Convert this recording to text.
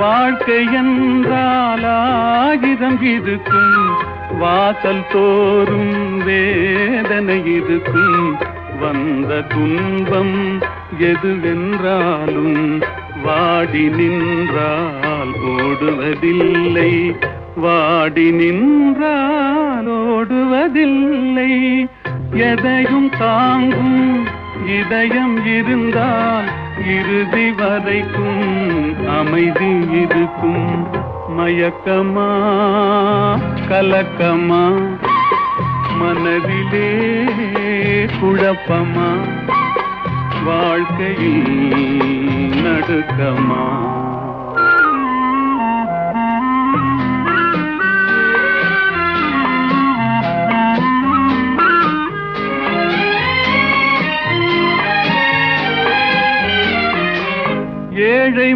வாழ்க்கை என்றால் ஆயிரம் இருக்கும், வாசல் தோறும் வேதனை இருக்கும். வந்த துன்பம் எதுவென்றாலும் வாடி நின்றால் ஓடுவதில்லை, வாடி நின்றால் ஓடுவதில்லை. எதையும் தாங்கும் இதயம் இருந்தால் இறுதி வரைக்கும் அமைதி இருக்கும். மயக்கமா கலக்கமா, மனதிலே குழப்பமா, வாழ்க்கையில் நடுக்கமா. ஏழை